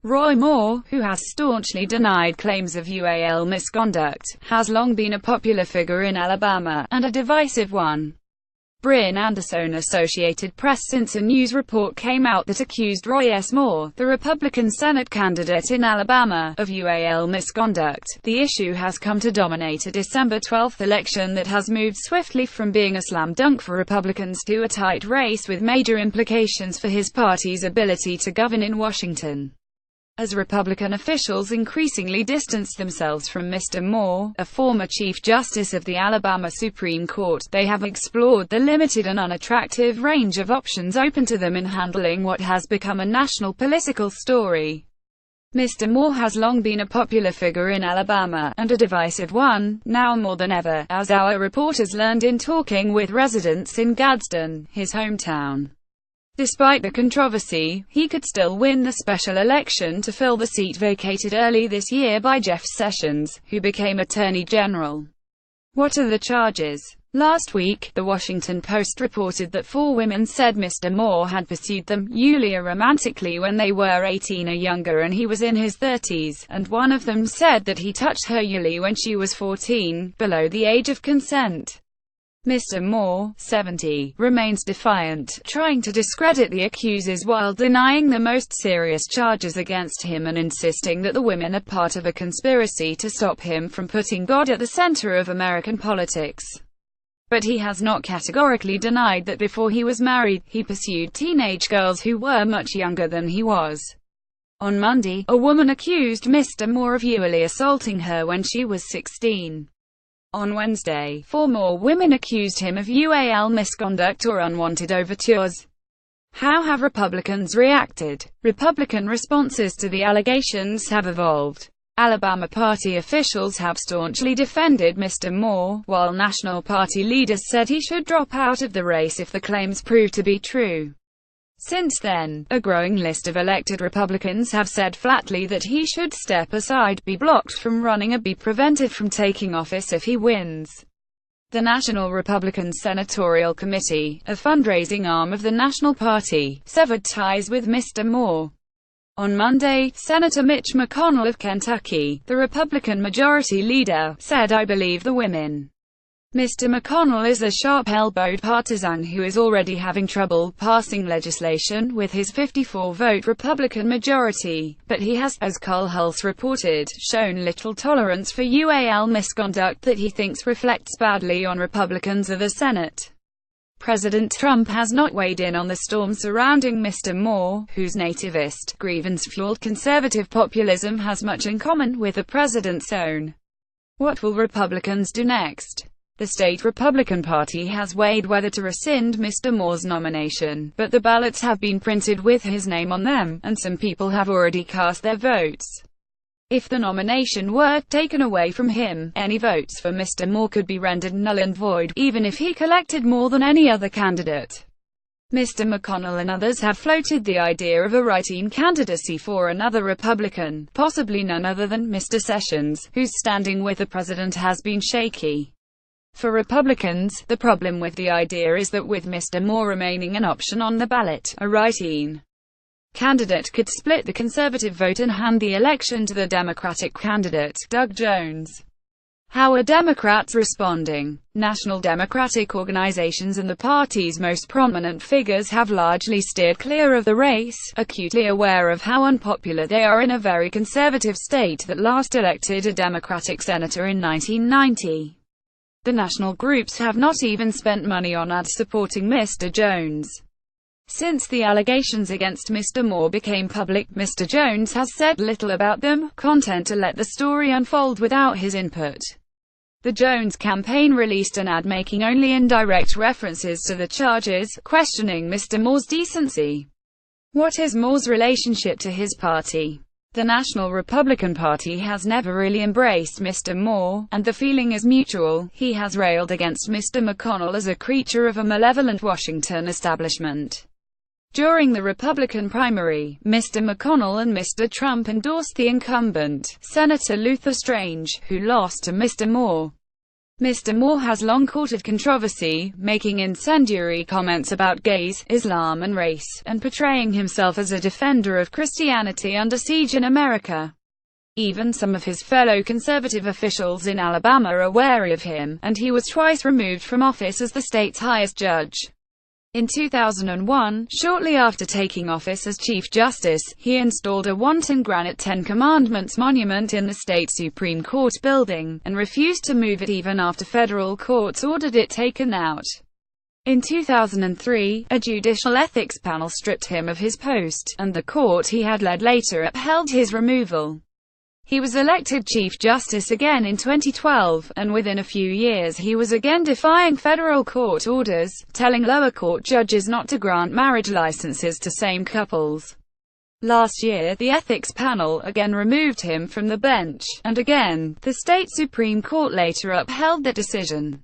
Roy Moore, who has staunchly denied claims of UAL misconduct, has long been a popular figure in Alabama, and a divisive one. Brynn AndersonAssociated Press Since a news report came out that accused Roy S. Moore, the Republican Senate candidate in Alabama, of UAL misconduct. The issue has come to dominate a December 12 election that has moved swiftly from being a slam dunk for Republicans to a tight race with major implications for his party's ability to govern in Washington. As Republican officials increasingly distance themselves from Mr. Moore, a former Chief Justice of the Alabama Supreme Court, they have explored the limited and unattractive range of options open to them in handling what has become a national political story. Mr. Moore has long been a popular figure in Alabama, and a divisive one, now more than ever, as our reporters learned in talking with residents in Gadsden, his hometown. Despite the controversy, he could still win the special election to fill the seat vacated early this year by Jeff Sessions, who became Attorney General. What are the charges? Last week, The Washington Post reported that 4 women said Mr. Moore had pursued them, usually romantically, when they were 18 or younger and he was in his 30s, and one of them said that he touched her usually when she was 14, below the age of consent. Mr. Moore, 70, remains defiant, trying to discredit the accusers while denying the most serious charges against him and insisting that the women are part of a conspiracy to stop him from putting God at the center of American politics. But he has not categorically denied that before he was married, he pursued teenage girls who were much younger than he was. On Monday, a woman accused Mr. Moore of usually assaulting her when she was 16. On Wednesday, 4 more women accused him of UAL misconduct or unwanted overtures. How have Republicans reacted? Republican responses to the allegations have evolved. Alabama party officials have staunchly defended Mr. Moore, while national party leaders said he should drop out of the race if the claims prove to be true. Since then, a growing list of elected Republicans have said flatly that he should step aside, be blocked from running or be prevented from taking office if he wins. The National Republican Senatorial Committee, a fundraising arm of the national party, severed ties with Mr. Moore. On Monday, Senator Mitch McConnell of Kentucky, the Republican majority leader, said, "I believe the women." Mr. McConnell is a sharp-elbowed partisan who is already having trouble passing legislation with his 54-vote Republican majority, but he has, as Carl Hulse reported, shown little tolerance for UAL misconduct that he thinks reflects badly on Republicans of the Senate. President Trump has not weighed in on the storm surrounding Mr. Moore, whose nativist, grievance-fueled conservative populism has much in common with the president's own. What will Republicans do next? The state Republican Party has weighed whether to rescind Mr. Moore's nomination, but the ballots have been printed with his name on them, and some people have already cast their votes. If the nomination were taken away from him, any votes for Mr. Moore could be rendered null and void, even if he collected more than any other candidate. Mr. McConnell and others have floated the idea of a write-in candidacy for another Republican, possibly none other than Mr. Sessions, whose standing with the president has been shaky. For Republicans, the problem with the idea is that with Mr. Moore remaining an option on the ballot, a write-in candidate could split the conservative vote and hand the election to the Democratic candidate, Doug Jones. How are Democrats responding? National Democratic organizations and the party's most prominent figures have largely steered clear of the race, acutely aware of how unpopular they are in a very conservative state that last elected a Democratic senator in 1990. The national groups have not even spent money on ads supporting Mr. Jones. Since the allegations against Mr. Moore became public, Mr. Jones has said little about them, content to let the story unfold without his input. The Jones campaign released an ad making only indirect references to the charges, questioning Mr. Moore's decency. What is Moore's relationship to his party? The National Republican Party has never really embraced Mr. Moore, and the feeling is mutual. He has railed against Mr. McConnell as a creature of a malevolent Washington establishment. During the Republican primary, Mr. McConnell and Mr. Trump endorsed the incumbent, Senator Luther Strange, who lost to Mr. Moore. Mr. Moore has long courted controversy, making incendiary comments about gays, Islam and race, and portraying himself as a defender of Christianity under siege in America. Even some of his fellow conservative officials in Alabama are wary of him, and he was twice removed from office as the state's highest judge. In 2001, shortly after taking office as Chief Justice, he installed a wanton granite Ten Commandments monument in the state Supreme Court building, and refused to move it even after federal courts ordered it taken out. In 2003, a judicial ethics panel stripped him of his post, and the court he had led later upheld his removal. He was elected Chief Justice again in 2012, and within a few years he was again defying federal court orders, telling lower court judges not to grant marriage licenses to same couples. Last year, the ethics panel again removed him from the bench, and again, the state Supreme Court later upheld that decision.